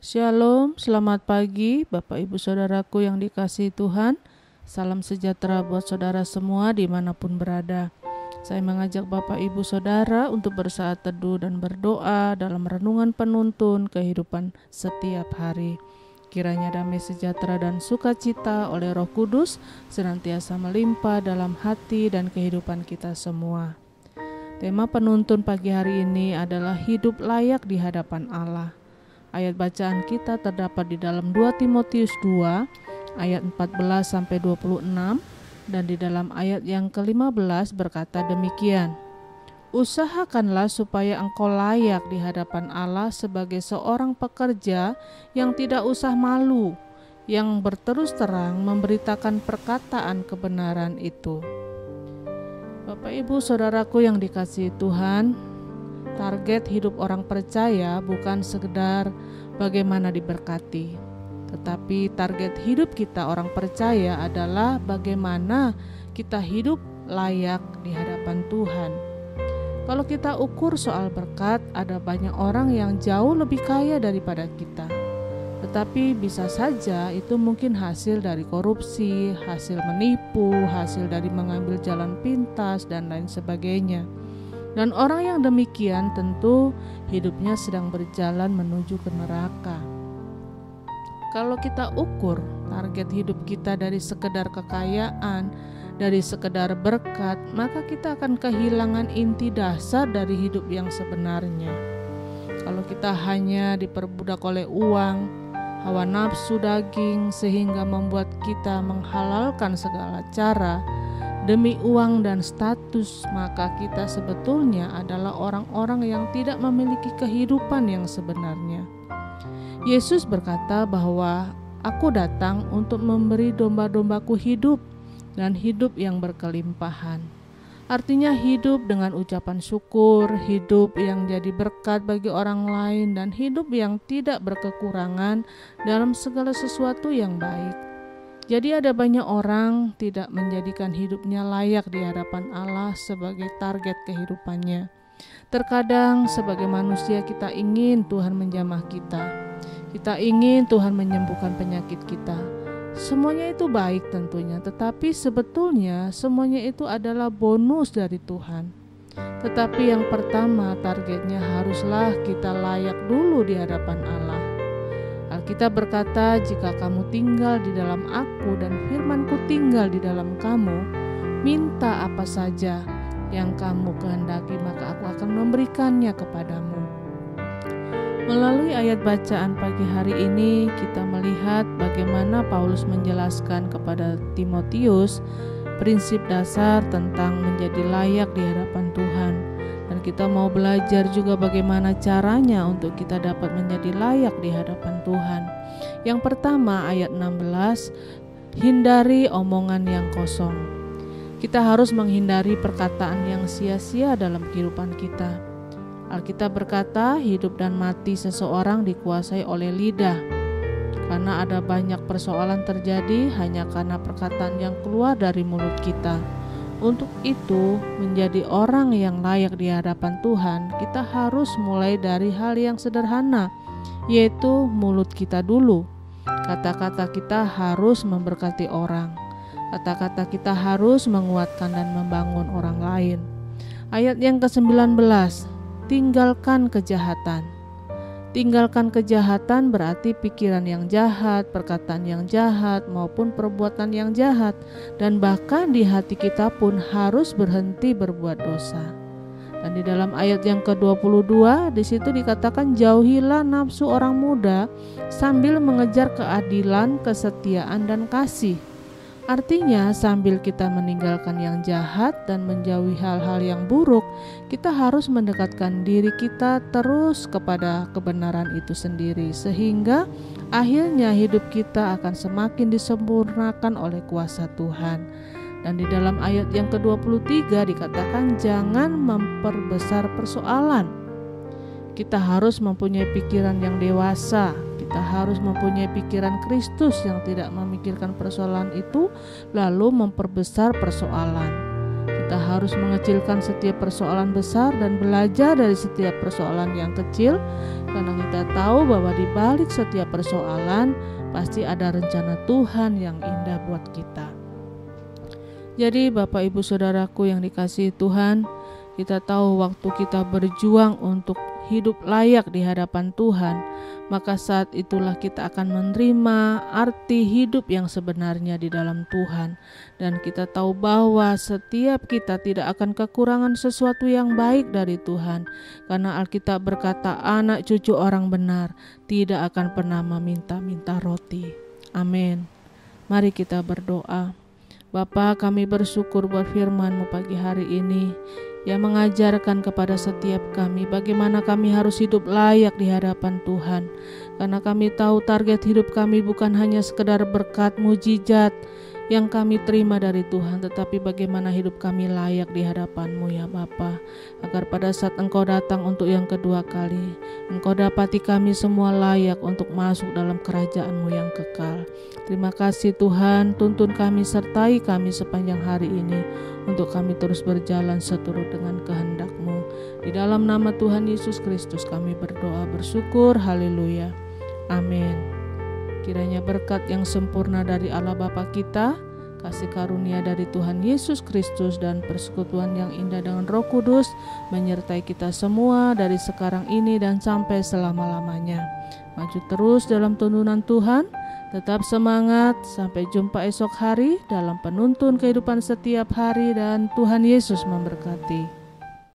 Shalom, selamat pagi Bapak Ibu Saudaraku yang dikasihi Tuhan. Salam sejahtera buat saudara semua dimanapun berada. Saya mengajak Bapak Ibu Saudara untuk bersaat teduh dan berdoa dalam renungan penuntun kehidupan setiap hari. Kiranya damai sejahtera dan sukacita oleh Roh Kudus senantiasa melimpah dalam hati dan kehidupan kita semua. Tema penuntun pagi hari ini adalah hidup layak di hadapan Allah. Ayat bacaan kita terdapat di dalam 2 Timotius 2 ayat 14-26 dan di dalam ayat yang ke-15 berkata demikian. Usahakanlah supaya engkau layak di hadapan Allah sebagai seorang pekerja yang tidak usah malu, yang berterus terang memberitakan perkataan kebenaran itu. Bapak Ibu Saudaraku yang dikasihi Tuhan, target hidup orang percaya bukan sekedar bagaimana diberkati, tetapi target hidup kita orang percaya adalah bagaimana kita hidup layak di hadapan Tuhan. Kalau kita ukur soal berkat, ada banyak orang yang jauh lebih kaya daripada kita. Tetapi bisa saja itu mungkin hasil dari korupsi, hasil menipu, hasil dari mengambil jalan pintas, dan lain sebagainya. Dan orang yang demikian tentu hidupnya sedang berjalan menuju ke neraka. Kalau kita ukur target hidup kita dari sekedar kekayaan, dari sekedar berkat, maka kita akan kehilangan inti dasar dari hidup yang sebenarnya. Kalau kita hanya diperbudak oleh uang, hawa nafsu daging, sehingga membuat kita menghalalkan segala cara demi uang dan status, maka kita sebetulnya adalah orang-orang yang tidak memiliki kehidupan yang sebenarnya. Yesus berkata bahwa aku datang untuk memberi domba-dombaku hidup dan hidup yang berkelimpahan. Artinya hidup dengan ucapan syukur, hidup yang jadi berkat bagi orang lain, dan hidup yang tidak berkekurangan dalam segala sesuatu yang baik. Jadi ada banyak orang tidak menjadikan hidupnya layak di hadapan Allah sebagai target kehidupannya. Terkadang sebagai manusia kita ingin Tuhan menjamah kita. Kita ingin Tuhan menyembuhkan penyakit kita. Semuanya itu baik tentunya, tetapi sebetulnya semuanya itu adalah bonus dari Tuhan. Tetapi yang pertama targetnya haruslah kita layak dulu di hadapan Allah. Alkitab berkata, jika kamu tinggal di dalam aku dan firman-Ku tinggal di dalam kamu, minta apa saja yang kamu kehendaki, maka aku akan memberikannya kepadamu. Melalui ayat bacaan pagi hari ini, kita melihat bagaimana Paulus menjelaskan kepada Timotius prinsip dasar tentang menjadi layak di hadapan Tuhan. Dan kita mau belajar juga bagaimana caranya untuk kita dapat menjadi layak di hadapan Tuhan. Yang pertama ayat 16, hindari omongan yang kosong. Kita harus menghindari perkataan yang sia-sia dalam kehidupan kita. Alkitab berkata, hidup dan mati seseorang dikuasai oleh lidah. Karena ada banyak persoalan terjadi hanya karena perkataan yang keluar dari mulut kita. Untuk itu, menjadi orang yang layak di hadapan Tuhan, kita harus mulai dari hal yang sederhana, yaitu mulut kita dulu. Kata-kata kita harus memberkati orang. Kata-kata kita harus menguatkan dan membangun orang lain. Ayat yang ke-19, tinggalkan kejahatan. Tinggalkan kejahatan berarti pikiran yang jahat, perkataan yang jahat, maupun perbuatan yang jahat. Dan bahkan di hati kita pun harus berhenti berbuat dosa. Dan di dalam ayat yang ke-22, di situ dikatakan jauhilah nafsu orang muda sambil mengejar keadilan, kesetiaan, dan kasih. Artinya sambil kita meninggalkan yang jahat dan menjauhi hal-hal yang buruk, kita harus mendekatkan diri kita terus kepada kebenaran itu sendiri, sehingga akhirnya hidup kita akan semakin disempurnakan oleh kuasa Tuhan. Dan di dalam ayat yang ke-23 dikatakan jangan memperbesar persoalan. Kita harus mempunyai pikiran yang dewasa. Kita harus mempunyai pikiran Kristus yang tidak memikirkan persoalan itu lalu memperbesar persoalan. Kita kita harus mengecilkan setiap persoalan besar dan belajar dari setiap persoalan yang kecil, karena kita tahu bahwa di balik setiap persoalan pasti ada rencana Tuhan yang indah buat kita. Jadi Bapak Ibu Saudaraku yang dikasihi Tuhan, kita tahu waktu kita berjuang untuk hidup layak di hadapan Tuhan, maka saat itulah kita akan menerima arti hidup yang sebenarnya di dalam Tuhan. Dan kita tahu bahwa setiap kita tidak akan kekurangan sesuatu yang baik dari Tuhan, karena Alkitab berkata anak cucu orang benar tidak akan pernah meminta-minta roti. Amin. Mari kita berdoa. Bapa, kami bersyukur buat firman-Mu pagi hari ini yang mengajarkan kepada setiap kami bagaimana kami harus hidup layak di hadapan Tuhan. Karena kami tahu target hidup kami bukan hanya sekedar berkat mujizat yang kami terima dari Tuhan, tetapi bagaimana hidup kami layak di hadapan-Mu ya Bapa, agar pada saat Engkau datang untuk yang kedua kali, Engkau dapati kami semua layak untuk masuk dalam kerajaan-Mu yang kekal. Terima kasih Tuhan, tuntun kami, sertai kami sepanjang hari ini, untuk kami terus berjalan seturut dengan kehendak-Mu. Di dalam nama Tuhan Yesus Kristus kami berdoa bersyukur, haleluya, amin. Kiranya berkat yang sempurna dari Allah Bapa kita, kasih karunia dari Tuhan Yesus Kristus, dan persekutuan yang indah dengan Roh Kudus menyertai kita semua dari sekarang ini dan sampai selama-lamanya. Maju terus dalam tuntunan Tuhan, tetap semangat, sampai jumpa esok hari dalam penuntun kehidupan setiap hari, dan Tuhan Yesus memberkati.